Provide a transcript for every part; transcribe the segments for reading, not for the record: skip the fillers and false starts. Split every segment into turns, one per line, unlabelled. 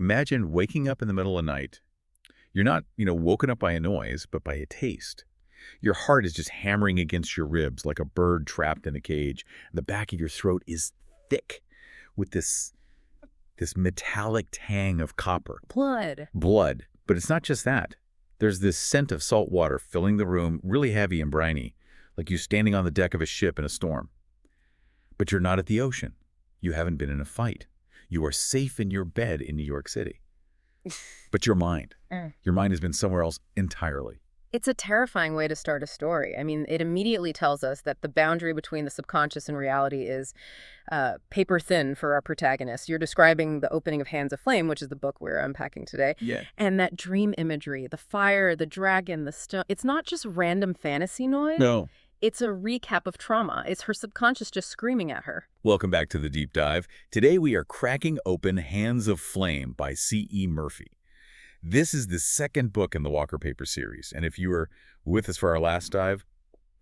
Imagine waking up in the middle of the night. You're not, woken up by a noise, but by a taste. Your heart is just hammering against your ribs like a bird trapped in a cage. The back of your throat is thick with this metallic tang of copper. Blood. But it's not just that. There's this scent of salt water filling the room, really heavy and briny, like you're standing on the deck of a ship in a storm. But you're not at the ocean. You haven't been in a fight. You are safe in your bed in New York City. But your mind has been somewhere else entirely.
It's a terrifying way to start a story. I mean, it immediately tells us that the boundary between the subconscious and reality is paper thin for our protagonist. You're describing the opening of Hands of Flame, which is the book we're unpacking today.
Yeah.
And that dream imagery, the fire, the dragon, the stone, it's not just random fantasy noise.
No.
It's a recap of trauma. It's her subconscious just screaming at her.
Welcome back to the Deep Dive. Today we are cracking open Hands of Flame by C.E. Murphy. This is the second book in the Walker Paper series, and if you were with us for our last dive,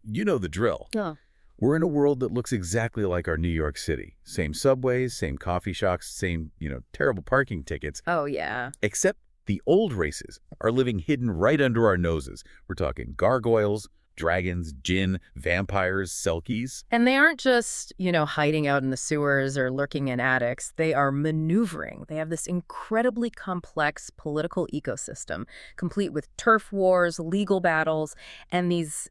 you know the drill.
Oh.
We're in a world that looks exactly like our New York City. Same subways, same coffee shops, same, terrible parking tickets.
Oh, yeah.
Except the old races are living hidden right under our noses. We're talking gargoyles, dragons, djinn, vampires, selkies.
And they aren't just, hiding out in the sewers or lurking in attics. They are maneuvering. They have this incredibly complex political ecosystem, complete with turf wars, legal battles, and these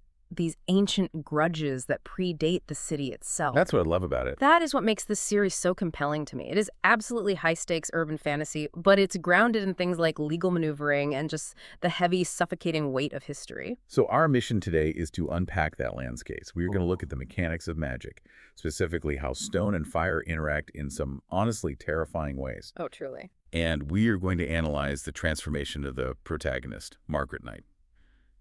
ancient grudges that predate the city itself.
That's what I love about it.
That is what makes this series so compelling to me. It is absolutely high-stakes urban fantasy, but it's grounded in things like legal maneuvering and just the heavy, suffocating weight of history.
So our mission today is to unpack that landscape. We're going to look at the mechanics of magic, specifically how stone and fire interact in some honestly terrifying ways.
Oh, truly.
And we are going to analyze the transformation of the protagonist, Margrit Knight.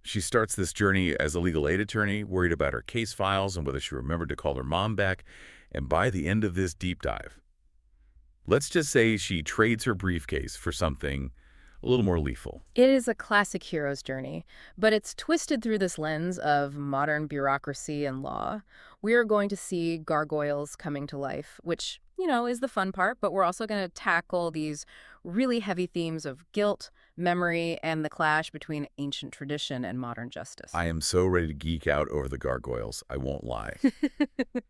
She starts this journey as a legal aid attorney, worried about her case files and whether she remembered to call her mom back. And by the end of this deep dive, let's just say she trades her briefcase for something a little more lethal.
It is a classic hero's journey, but it's twisted through this lens of modern bureaucracy and law. We are going to see gargoyles coming to life, which, is the fun part, but we're also going to tackle these really heavy themes of guilt, memory, and the clash between ancient tradition and modern justice.
I am so ready to geek out over the gargoyles, I won't lie.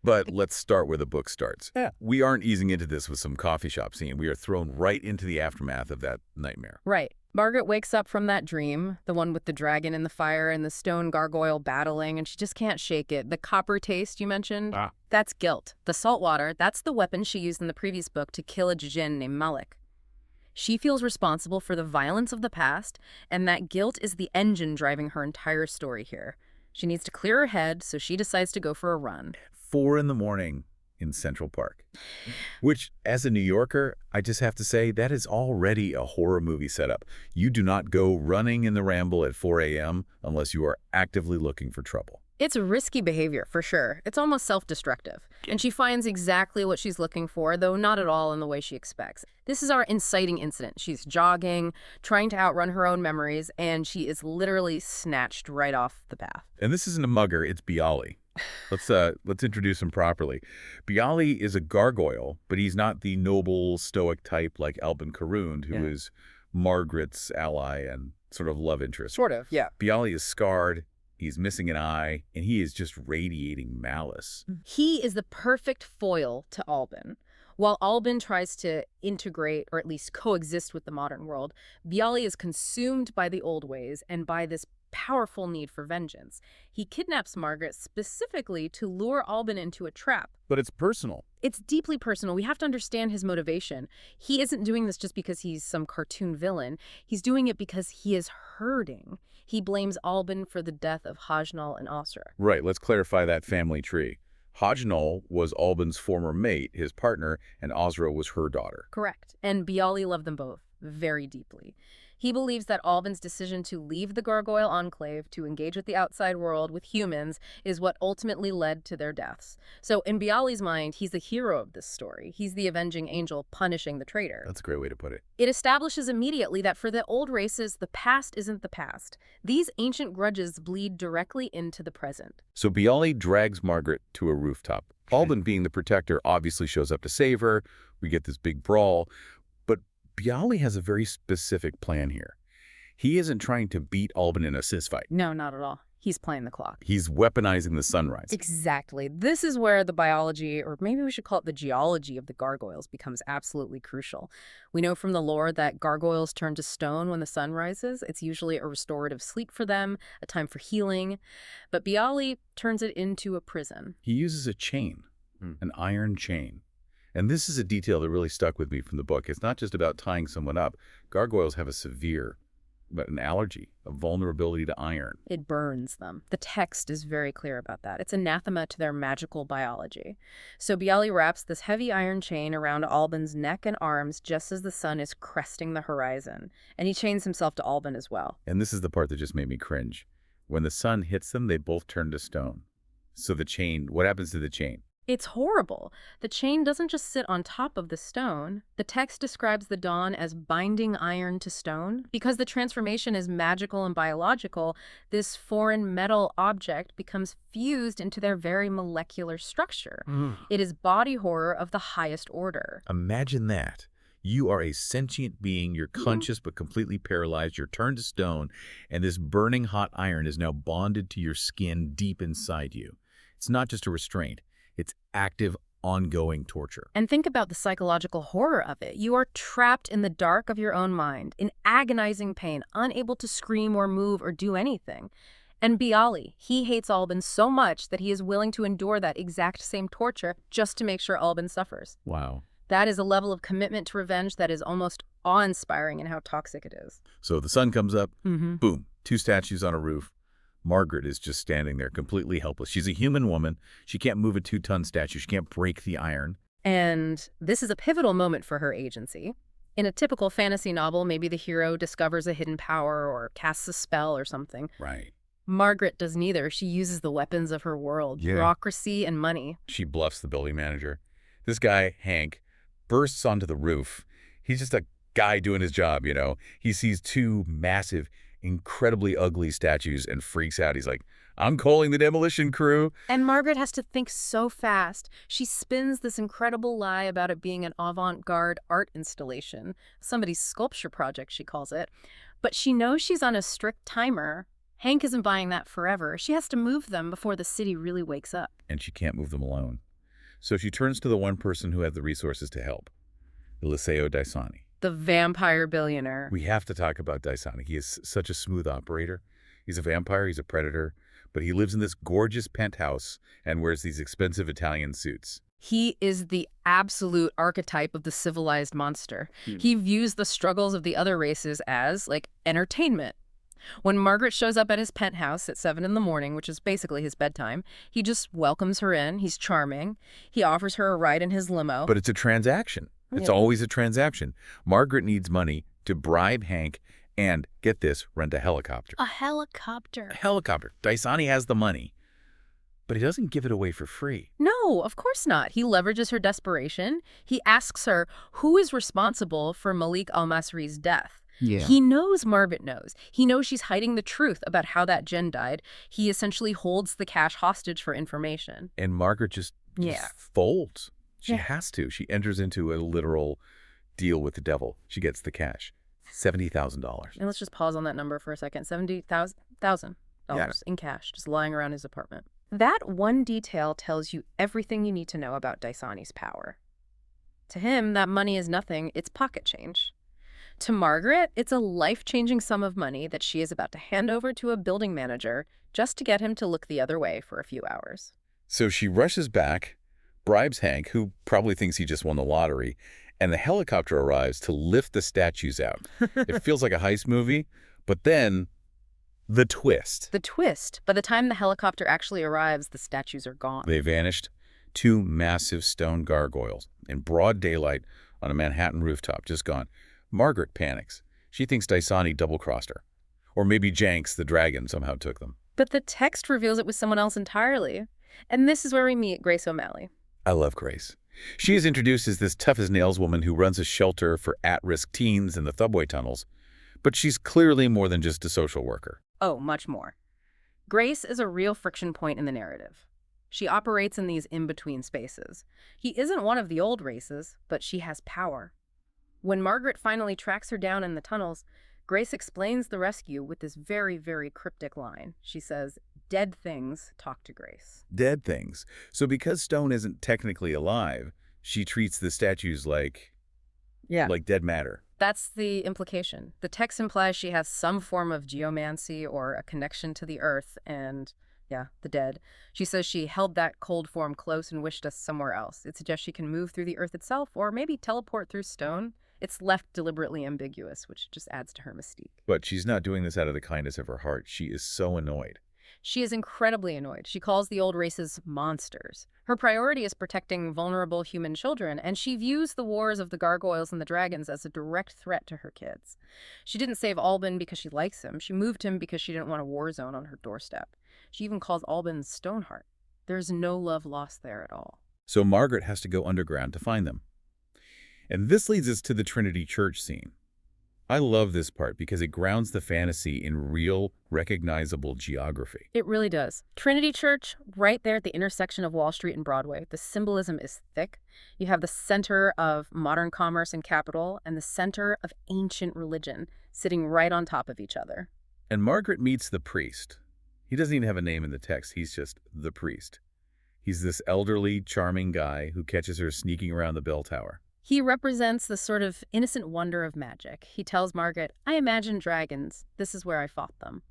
But let's start where the book starts.
Yeah.
We aren't easing into this with some coffee shop scene. We are thrown right into the aftermath of that nightmare.
Right. Margaret wakes up from that dream, the one with the dragon in the fire and the stone gargoyle battling, and she just can't shake it. The copper taste you mentioned, that's guilt. The salt water, that's the weapon she used in the previous book to kill a djinn named Malik. She feels responsible for the violence of the past, and that guilt is the engine driving her entire story here. She needs to clear her head, so she decides to go for a run.
4 a.m. in Central Park. Which, as a New Yorker, I just have to say, that is already a horror movie setup. You do not go running in the ramble at 4 a.m. unless you are actively looking for trouble.
It's risky behavior, for sure. It's almost self-destructive. And she finds exactly what she's looking for, though not at all in the way she expects. This is our inciting incident. She's jogging, trying to outrun her own memories, and she is literally snatched right off the path.
And this isn't a mugger, it's Bialy. Let's introduce him properly. Bialy is a gargoyle, but he's not the noble, stoic type like Albin Karund, who is Margaret's ally and sort of love interest.
Sort of, yeah.
Bialy is scarred. He's missing an eye, and he is just radiating malice.
He is the perfect foil to Albin. While Albin tries to integrate or at least coexist with the modern world, Bialy is consumed by the old ways and by this powerful need for vengeance. He kidnaps Margaret specifically to lure Albin into a trap.
But it's personal.
It's deeply personal. We have to understand his motivation. He isn't doing this just because he's some cartoon villain. He's doing it because he is hurting. He blames Albin for the death of Hajnal and Osra.
Right, let's clarify that family tree. Hajnal was Albin's former mate, his partner, and Osra was her daughter.
Correct. And Bialy loved them both very deeply. He believes that Albin's decision to leave the Gargoyle Enclave to engage with the outside world, with humans, is what ultimately led to their deaths. So in Bialy's mind, he's the hero of this story. He's the avenging angel punishing the traitor.
That's a great way to put it.
It establishes immediately that for the old races, the past isn't the past. These ancient grudges bleed directly into the present.
So Bialy drags Margaret to a rooftop. Albin, being the protector, obviously shows up to save her. We get this big brawl. But Bialy has a very specific plan here. He isn't trying to beat Alban in a fistfight.
No, not at all. He's playing the clock.
He's weaponizing the sunrise.
Exactly. This is where the biology, or maybe we should call it the geology of the gargoyles, becomes absolutely crucial. We know from the lore that gargoyles turn to stone when the sun rises. It's usually a restorative sleep for them, a time for healing. But Bialy turns it into a prison.
He uses a chain, an iron chain. And this is a detail that really stuck with me from the book. It's not just about tying someone up. Gargoyles have a severe, but an allergy, a vulnerability to iron.
It burns them. The text is very clear about that. It's anathema to their magical biology. So Bialy wraps this heavy iron chain around Alban's neck and arms just as the sun is cresting the horizon. And he chains himself to Alban as well.
And this is the part that just made me cringe. When the sun hits them, they both turn to stone. So the chain, what happens to the chain?
It's horrible. The chain doesn't just sit on top of the stone. The text describes the dawn as binding iron to stone. Because the transformation is magical and biological, this foreign metal object becomes fused into their very molecular structure. It is body horror of the highest order.
Imagine that. You are a sentient being, you're conscious but completely paralyzed, you're turned to stone, and this burning hot iron is now bonded to your skin deep inside you. It's not just a restraint. It's active, ongoing torture.
And think about the psychological horror of it. You are trapped in the dark of your own mind, in agonizing pain, unable to scream or move or do anything. And Bialy, he hates Alban so much that he is willing to endure that exact same torture just to make sure Alban suffers.
Wow.
That is a level of commitment to revenge that is almost awe-inspiring in how toxic it is.
So the sun comes up, boom, 2 statues on a roof. Margrit is just standing there completely helpless. She's a human woman. She can't move a 2-ton statue. She can't break the iron.
And this is a pivotal moment for her agency. In a typical fantasy novel, maybe the hero discovers a hidden power or casts a spell or something.
Right.
Margrit does neither. She uses the weapons of her world, bureaucracy and money.
She bluffs the building manager. This guy, Hank, bursts onto the roof. He's just a guy doing his job, you know. He sees 2 massive, incredibly ugly statues and freaks out. He's like, I'm calling the demolition crew.
And Margrit has to think so fast. She spins this incredible lie about it being an avant-garde art installation, somebody's sculpture project, she calls it. But she knows she's on a strict timer. Hank isn't buying that forever. She has to move them before the city really wakes up.
And she can't move them alone. So she turns to the one person who had the resources to help, Eliseo Daisani.
The vampire billionaire.
We have to talk about Daisani. He is such a smooth operator. He's a vampire, he's a predator, but he lives in this gorgeous penthouse and wears these expensive Italian suits.
He is the absolute archetype of the civilized monster. He views the struggles of the other races as, like, entertainment. When Margrit shows up at his penthouse at 7 in the morning, which is basically his bedtime, he just welcomes her in. He's charming. He offers her a ride in his limo.
But it's a transaction. It's always a transaction. Margrit needs money to bribe Hank and, get this, rent a helicopter.
A helicopter.
A helicopter. Daisani has the money, but he doesn't give it away for free.
No, of course not. He leverages her desperation. He asks her who is responsible for Malik Al-Masri's death. He knows Margrit knows. He knows she's hiding the truth about how that djinn died. He essentially holds the cash hostage for information.
And Margrit just folds. She has to. She enters into a literal deal with the devil. She gets the cash, $70,000.
And let's just pause on that number for a second. $70,000 in cash, just lying around his apartment. That one detail tells you everything you need to know about Daisani's power. To him, that money is nothing. It's pocket change. To Margrit, it's a life-changing sum of money that she is about to hand over to a building manager just to get him to look the other way for a few hours.
So she rushes back, bribes Hank, who probably thinks he just won the lottery, and the helicopter arrives to lift the statues out. It feels like a heist movie, but then the twist.
The twist. By the time the helicopter actually arrives, the statues are gone.
They vanished. 2 massive stone gargoyles in broad daylight on a Manhattan rooftop, just gone. Margrit panics. She thinks Daisani double-crossed her. Or maybe Janks, the dragon, somehow took them.
But the text reveals it was someone else entirely. And this is where we meet Grace O'Malley.
I love Grace. She is introduced as this tough-as-nails woman who runs a shelter for at-risk teens in the subway tunnels. But she's clearly more than just a social worker.
Oh, much more. Grace is a real friction point in the narrative. She operates in these in-between spaces. He isn't one of the old races, but she has power. When Margaret finally tracks her down in the tunnels, Grace explains the rescue with this very, very cryptic line. She says, "Dead things talk to Grace."
Dead things. So because Stone isn't technically alive, she treats the statues like
Yeah.
dead matter.
That's the implication. The text implies she has some form of geomancy or a connection to the earth and, yeah, the dead. She says she held that cold form close and wished us somewhere else. It suggests she can move through the earth itself or maybe teleport through stone. It's left deliberately ambiguous, which just adds to her mystique.
But she's not doing this out of the kindness of her heart. She is so annoyed.
She is incredibly annoyed. She calls the old races monsters. Her priority is protecting vulnerable human children, and she views the wars of the gargoyles and the dragons as a direct threat to her kids. She didn't save Albin because she likes him. She moved him because she didn't want a war zone on her doorstep. She even calls Albin Stoneheart. There's no love lost there at all.
So Margaret has to go underground to find them. And this leads us to the Trinity Church scene. I love this part because it grounds the fantasy in real, recognizable geography.
It really does. Trinity Church, right there at the intersection of Wall Street and Broadway. The symbolism is thick. You have the center of modern commerce and capital and the center of ancient religion sitting right on top of each other.
And Margaret meets the priest. He doesn't even have a name in the text. He's just the priest. He's this elderly, charming guy who catches her sneaking around the bell tower.
He represents the sort of innocent wonder of magic. He tells Margaret, "I imagine dragons. This is where I fought them."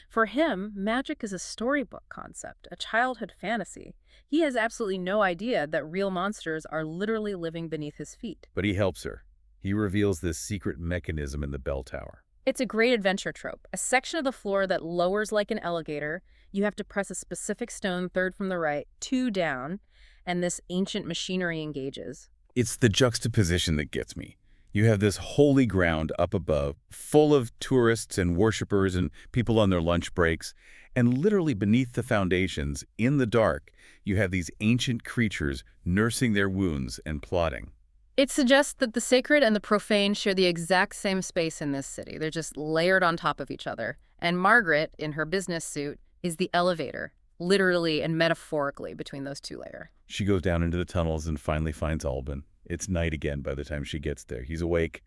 For him, magic is a storybook concept, a childhood fantasy. He has absolutely no idea that real monsters are literally living beneath his feet.
But he helps her. He reveals this secret mechanism in the bell tower.
It's a great adventure trope, a section of the floor that lowers like an elevator. You have to press a specific stone, third from the right, 2 down, and this ancient machinery engages.
It's the juxtaposition that gets me. You have this holy ground up above, full of tourists and worshipers and people on their lunch breaks, and literally beneath the foundations, in the dark, you have these ancient creatures nursing their wounds and plotting.
It suggests that the sacred and the profane share the exact same space in this city. They're just layered on top of each other. And Margaret, in her business suit, is the elevator, literally and metaphorically between those two layers.
She goes down into the tunnels and finally finds Albin. It's night again by the time she gets there. He's awake,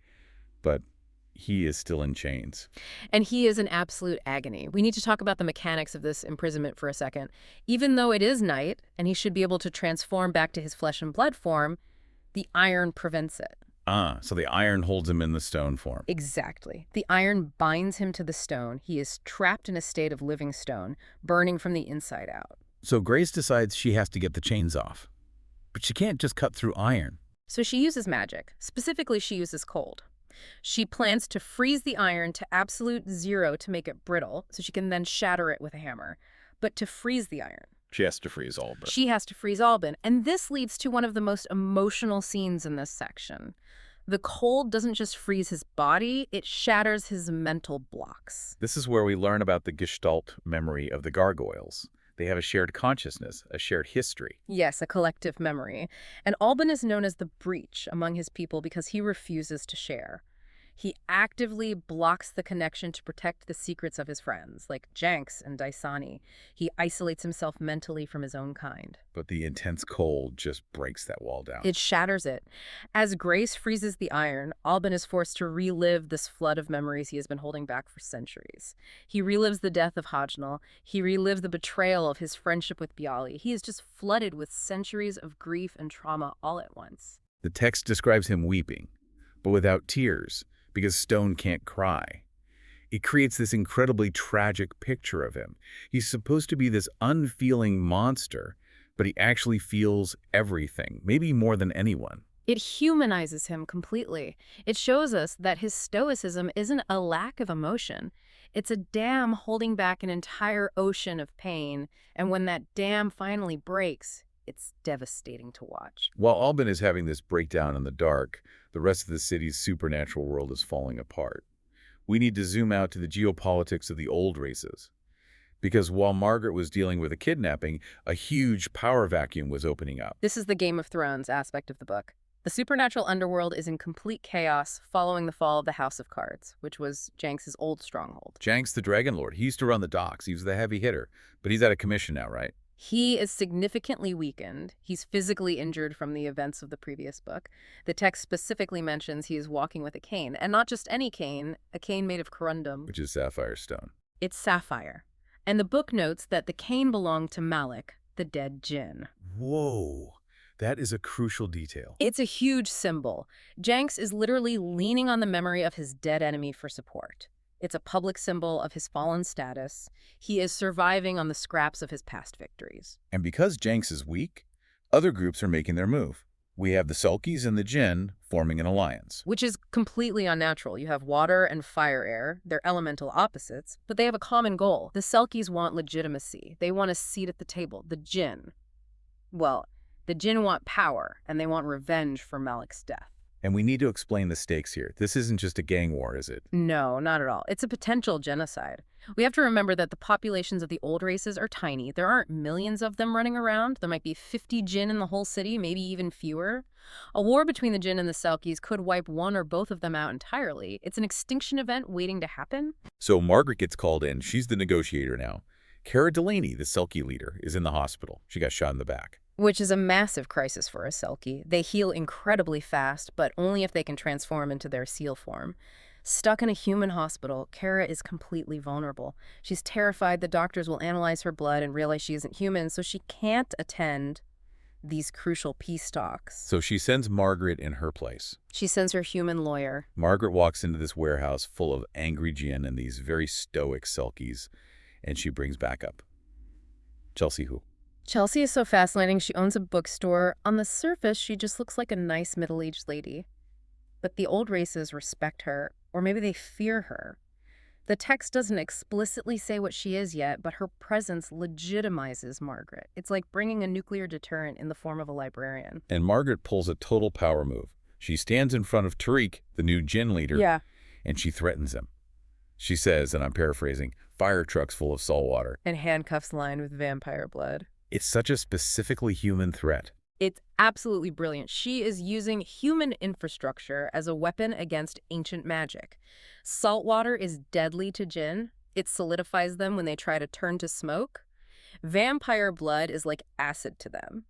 but he is still in chains.
And he is in absolute agony. We need to talk about the mechanics of this imprisonment for a second. Even though it is night, and he should be able to transform back to his flesh and blood form, the iron prevents it.
So the iron holds him in the stone form.
Exactly. The iron binds him to the stone. He is trapped in a state of living stone, burning from the inside out.
So Grace decides she has to get the chains off. But she can't just cut through iron.
So she uses magic. Specifically, she uses cold. She plans to freeze the iron to absolute zero to make it brittle, so she can then shatter it with a hammer. But to freeze the iron,
She has to freeze Albin.
she has to freeze Albin. And this leads to one of the most emotional scenes in this section. The cold doesn't just freeze his body, it shatters his mental blocks.
This is where we learn about the Gestalt memory of the Gargoyles. They have a shared consciousness, a shared history.
Yes, a collective memory. And Albin is known as the breach among his people because he refuses to share. He actively blocks the connection to protect the secrets of his friends, like Jenks and Daisani. He isolates himself mentally from his own kind.
But the intense cold just breaks that wall down.
It shatters it. As Grace freezes the iron, Albin is forced to relive this flood of memories he has been holding back for centuries. He relives the death of Hajnal. He relives the betrayal of his friendship with Bialy. He is just flooded with centuries of grief and trauma all at once.
The text describes him weeping, but without tears, because stone can't cry. It creates this incredibly tragic picture of him. He's supposed to be this unfeeling monster, but he actually feels everything, maybe more than anyone.
It humanizes him completely. It shows us that his stoicism isn't a lack of emotion. It's a dam holding back an entire ocean of pain, and when that dam finally breaks, it's devastating to watch.
While Albin is having this breakdown in the dark, the rest of the city's supernatural world is falling apart. We need to zoom out to the geopolitics of the old races. Because while Margaret was dealing with a kidnapping, a huge power vacuum was opening up.
This is the Game of Thrones aspect of the book. The supernatural underworld is in complete chaos following the fall of the House of Cards, which was Jenks' old stronghold.
Jenks the Dragon Lord, he used to run the docks. He was the heavy hitter, but he's out of commission now, right?
He is significantly weakened. He's physically injured from the events of the previous book. The text specifically mentions he is walking with a cane, and not just any cane, a cane made of corundum.
Which is sapphire stone.
It's sapphire. And the book notes that the cane belonged to Malik, the dead djinn.
Whoa. That is a crucial detail.
It's a huge symbol. Jenks is literally leaning on the memory of his dead enemy for support. It's a public symbol of his fallen status. He is surviving on the scraps of his past victories.
And because Jenks is weak, other groups are making their move. We have the Sulkies and the djinn forming an alliance.
Which is completely unnatural. You have water and fire air. They're elemental opposites, but they have a common goal. The Selkies want legitimacy. They want a seat at the table. The djinn. Well, the djinn want power, and they want revenge for Malik's death.
And we need to explain the stakes here. This isn't just a gang war, is it?
No, not at all. It's a potential genocide. We have to remember that the populations of the old races are tiny. There aren't millions of them running around. There might be 50 djinn in the whole city, maybe even fewer. A war between the djinn and the Selkies could wipe one or both of them out entirely. It's an extinction event waiting to happen.
So Margrit gets called in. She's the negotiator now. Cara Delaney, the Selkie leader, is in the hospital. She got shot in the back.
Which is a massive crisis for a Selkie. They heal incredibly fast, but only if they can transform into their seal form. Stuck in a human hospital, Cara is completely vulnerable. She's terrified the doctors will analyze her blood and realize she isn't human, so she can't attend these crucial peace talks.
So she sends Margrit in her place.
She sends her human lawyer.
Margrit walks into this warehouse full of angry djinn and these very stoic Selkies, and she brings back up Chelsea who?
Chelsea is so fascinating. She owns a bookstore. On the surface, she just looks like a nice middle-aged lady. But the old races respect her, or maybe they fear her. The text doesn't explicitly say what she is yet, but her presence legitimizes Margrit. It's like bringing a nuclear deterrent in the form of a librarian.
And Margrit pulls a total power move. She stands in front of Tariq, the new djinn leader, and she threatens him. She says, and I'm paraphrasing, fire trucks full of salt water.
And handcuffs lined with vampire blood.
It's such a specifically human threat.
It's absolutely brilliant. She is using human infrastructure as a weapon against ancient magic. Salt water is deadly to djinn. It solidifies them when they try to turn to smoke. Vampire blood is like acid to them.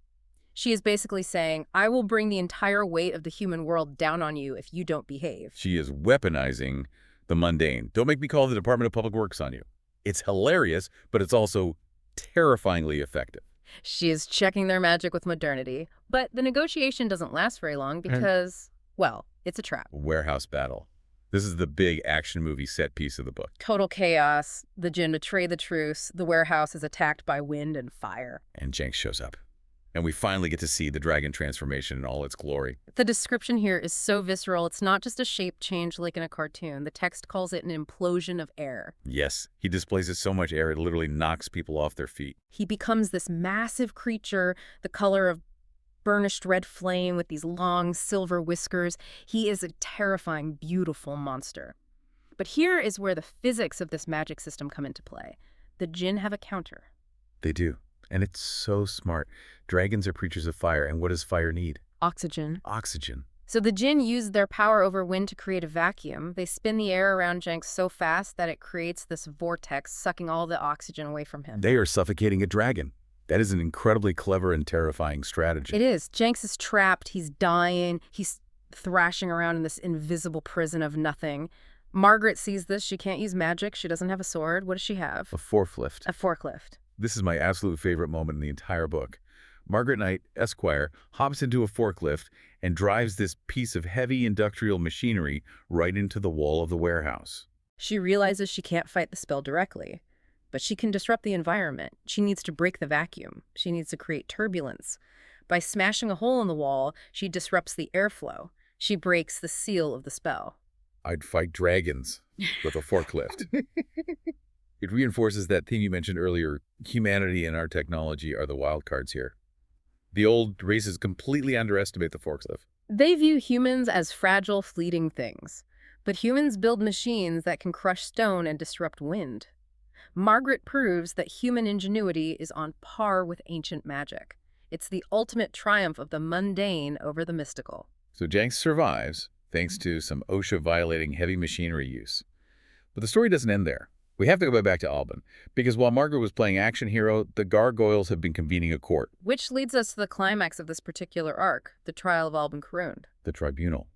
She is basically saying, I will bring the entire weight of the human world down on you if you don't behave.
She is weaponizing the mundane. Don't make me call the Department of Public Works on you. It's hilarious, but it's also terrifyingly effective.
She is checking their magic with modernity. But the negotiation doesn't last very long because, well, it's a trap.
Warehouse battle. This is the big action movie set piece of the book.
Total chaos. The djinn betray the truce. The warehouse is attacked by wind and fire.
And Jenks shows up. And we finally get to see the dragon transformation in all its glory.
The description here is so visceral. It's not just a shape change like in a cartoon. The text calls it an implosion of air.
Yes, he displaces so much air it literally knocks people off their feet.
He becomes this massive creature, the color of burnished red flame with these long silver whiskers. He is a terrifying, beautiful monster. But here is where the physics of this magic system come into play. The djinn have a counter.
They do. And it's so smart. Dragons are creatures of fire, and what does fire need?
Oxygen.
Oxygen.
So the djinn use their power over wind to create a vacuum. They spin the air around Jenks so fast that it creates this vortex, sucking all the oxygen away from him.
They are suffocating a dragon. That is an incredibly clever and terrifying strategy.
It is. Jenks is trapped. He's dying. He's thrashing around in this invisible prison of nothing. Margrit sees this. She can't use magic. She doesn't have a sword. What does she have?
A forklift.
A forklift.
This is my absolute favorite moment in the entire book. Margrit Knight, Esquire, hops into a forklift and drives this piece of heavy industrial machinery right into the wall of the warehouse.
She realizes she can't fight the spell directly, but she can disrupt the environment. She needs to break the vacuum. She needs to create turbulence. By smashing a hole in the wall, she disrupts the airflow. She breaks the seal of the spell.
I'd fight dragons with a forklift. It reinforces that theme you mentioned earlier. Humanity and our technology are the wild cards here. The old races completely underestimate the forklift.
They view humans as fragile, fleeting things. But humans build machines that can crush stone and disrupt wind. Margrit proves that human ingenuity is on par with ancient magic. It's the ultimate triumph of the mundane over the mystical.
So Jenks survives, thanks to some OSHA-violating heavy machinery use. But the story doesn't end there. We have to go back to Alban, because while Margaret was playing action hero, the Gargoyles have been convening a court,
Which leads us to the climax of this particular arc, the trial of Alban Karund.
the tribunal.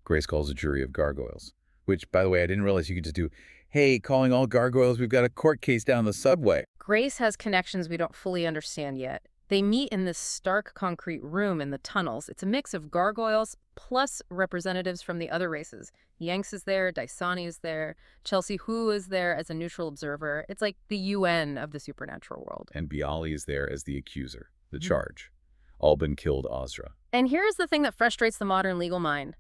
Grace calls a jury of gargoyles, which, by the way, I didn't realize you could just do, hey, calling all gargoyles, we've got a court case down the subway.
Grace has connections we don't fully understand yet. They meet in this stark concrete room in the tunnels. It's a mix of gargoyles plus representatives from the other races. Yanks is there, Daisani is there, Chelsea Hu is there as a neutral observer. It's like the UN of the supernatural world.
And Bialy is there as the accuser, the charge. Alban killed Ozra.
And here's the thing that frustrates the modern legal mind.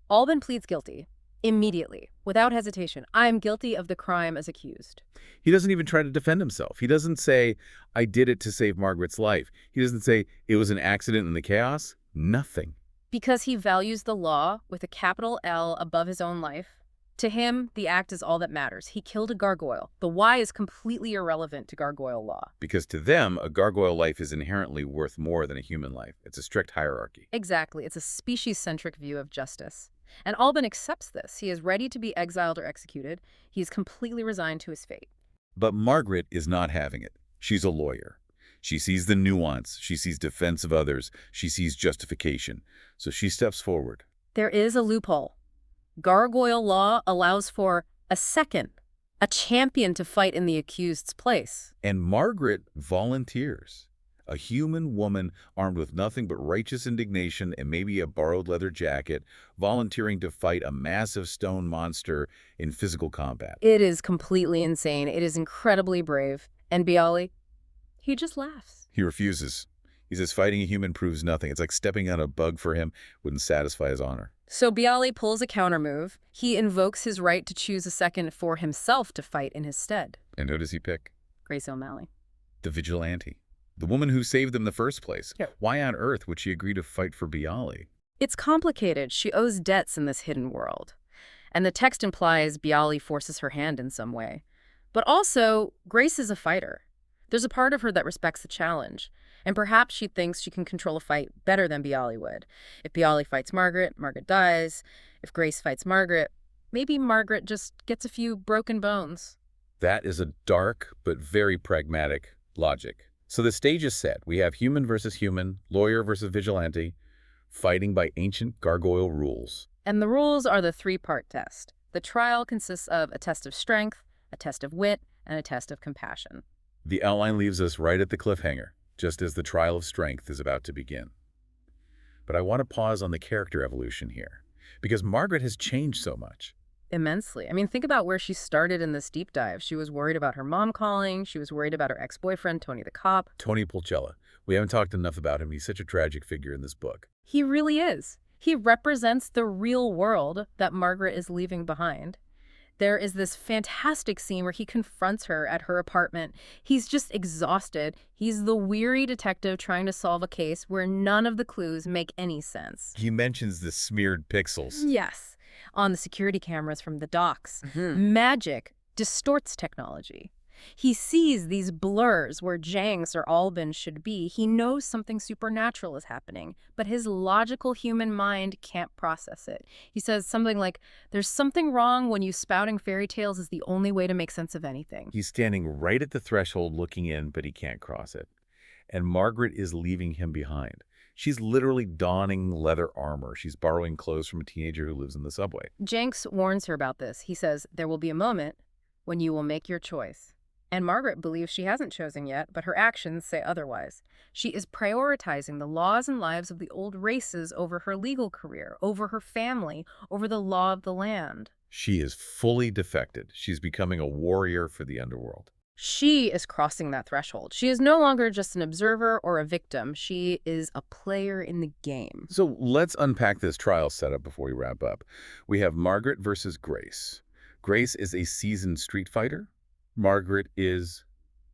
Alban pleads guilty. Immediately, without hesitation. I am guilty of the crime as accused.
He doesn't even try to defend himself. He doesn't say, I did it to save Margaret's life. He doesn't say, it was an accident in the chaos. Nothing.
Because he values the law with a capital L above his own life. To him, the act is all that matters. He killed a gargoyle. The why is completely irrelevant to gargoyle law.
Because to them, a gargoyle life is inherently worth more than a human life. It's a strict hierarchy.
Exactly. It's a species-centric view of justice. And Alban accepts this. He is ready to be exiled or executed. He is completely resigned to his fate.
But Margaret is not having it. She's a lawyer. She sees the nuance. She sees defense of others. She sees justification. So she steps forward.
There is a loophole. Gargoyle law allows for a second, a champion to fight in the accused's place.
And Margaret volunteers. A human woman armed with nothing but righteous indignation and maybe a borrowed leather jacket, volunteering to fight a massive stone monster in physical combat.
It is completely insane. It is incredibly brave. And Bialy, he just laughs.
He refuses. He says fighting a human proves nothing. It's like stepping on a bug for him wouldn't satisfy his honor.
So Bialy pulls a countermove. He invokes his right to choose a second for himself to fight in his stead.
And who does he pick?
Grace O'Malley.
The vigilante. The woman who saved them in the first place.
Yeah.
Why on earth would she agree to fight for Bialy?
It's complicated. She owes debts in this hidden world. And the text implies Bialy forces her hand in some way. But also, Grace is a fighter. There's a part of her that respects the challenge. And perhaps she thinks she can control a fight better than Bialy would. If Bialy fights Margaret, Margaret dies. If Grace fights Margaret, maybe Margaret just gets a few broken bones.
That is a dark but very pragmatic logic. So the stage is set. We have human versus human, lawyer versus vigilante, fighting by ancient gargoyle rules.
And the rules are the three-part test. The trial consists of a test of strength, a test of wit, and a test of compassion.
The outline leaves us right at the cliffhanger, just as the trial of strength is about to begin. But I want to pause on the character evolution here, because Margaret has changed so much.
Immensely. I mean, think about where she started in this deep dive. She was worried about her mom calling. She was worried about her ex-boyfriend, Tony the cop.
Tony Pulcella. We haven't talked enough about him. He's such a tragic figure in this book.
He really is. He represents the real world that Margaret is leaving behind. There is this fantastic scene where he confronts her at her apartment. He's just exhausted. He's the weary detective trying to solve a case where none of the clues make any sense.
He mentions the smeared pixels.
Yes. On the security cameras from the docks. Magic distorts technology. He sees these blurs where Janks or Alban should be. He knows something supernatural is happening, but his logical human mind can't process it. He says something like, there's something wrong when you spouting fairy tales is the only way to make sense of anything.
He's standing right at the threshold looking in, but he can't cross it. And Margaret is leaving him behind. She's literally donning leather armor. She's borrowing clothes from a teenager who lives in the subway.
Janks warns her about this. He says, there will be a moment when you will make your choice. And Margaret believes she hasn't chosen yet, but her actions say otherwise. She is prioritizing the laws and lives of the old races over her legal career, over her family, over the law of the land.
She is fully defected. She's becoming a warrior for the underworld.
She is crossing that threshold. She is no longer just an observer or a victim. She is a player in the game.
So let's unpack this trial setup before we wrap up. We have Margaret versus Grace. Grace is a seasoned street fighter. Margaret is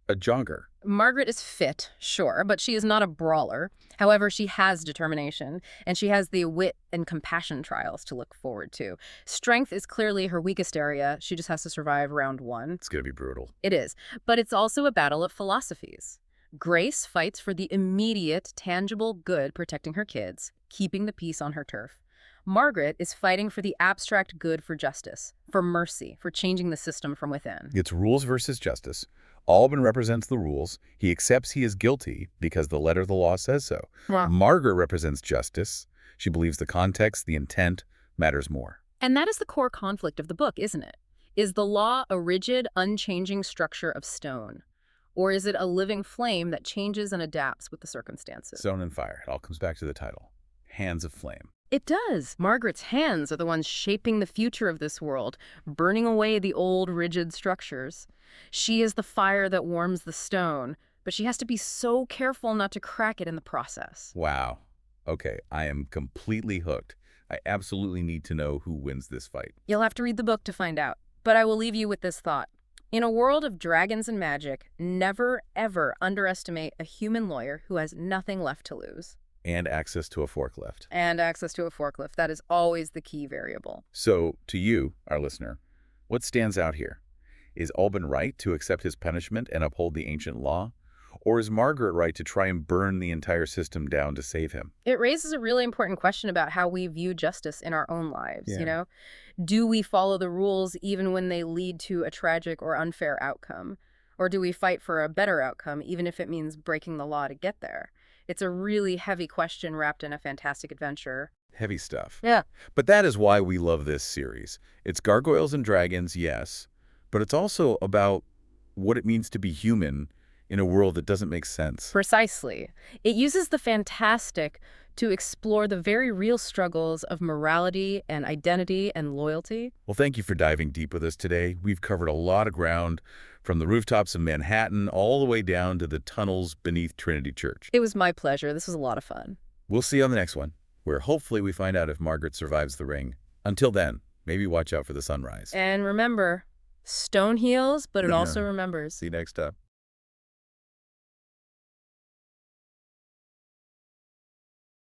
a jogger.
Margaret is fit, sure, but she is not a brawler. However, she has determination, and she has the wit and compassion trials to look forward to. Strength is clearly her weakest area. She just has to survive round one.
It's going to be brutal.
It is, but it's also a battle of philosophies. Grace fights for the immediate, tangible good, protecting her kids, keeping the peace on her turf. Margrit is fighting for the abstract good, for justice, for mercy, for changing the system from within.
It's rules versus justice. Alban represents the rules. He accepts he is guilty because the letter of the law says so.
Wow.
Margrit represents justice. She believes the context, the intent, matters more.
And that is the core conflict of the book, isn't it? Is the law a rigid, unchanging structure of stone? Or is it a living flame that changes and adapts with the circumstances?
Stone and fire. It all comes back to the title. Hands of flame.
It does. Margaret's hands are the ones shaping the future of this world, burning away the old, rigid structures. She is the fire that warms the stone, but she has to be so careful not to crack it in the process.
Wow. Okay, I am completely hooked. I absolutely need to know who wins this fight.
You'll have to read the book to find out. But I will leave you with this thought. In a world of dragons and magic, never, ever underestimate a human lawyer who has nothing left to lose.
And access to a forklift.
And access to a forklift. That is always the key variable.
So, to you, our listener, what stands out here? Is Alban right to accept his punishment and uphold the ancient law? Or is Margrit right to try and burn the entire system down to save him?
It raises a really important question about how we view justice in our own lives,
Yeah.
you know? Do we follow the rules even when they lead to a tragic or unfair outcome? Or do we fight for a better outcome even if it means breaking the law to get there? It's a really heavy question wrapped in a fantastic adventure.
Heavy stuff.
Yeah.
But that is why we love this series. It's Gargoyles and Dragons, yes, but it's also about what it means to be human in a world that doesn't make sense.
Precisely. It uses the fantastic to explore the very real struggles of morality and identity and loyalty.
Well, thank you for diving deep with us today. We've covered a lot of ground, from the rooftops of Manhattan all the way down to the tunnels beneath Trinity Church.
It was my pleasure. This was a lot of fun.
We'll see you on the next one, where hopefully we find out if Margrit survives the ring. Until then, maybe watch out for the sunrise.
And remember, stone heals, but it also remembers.
See you next time.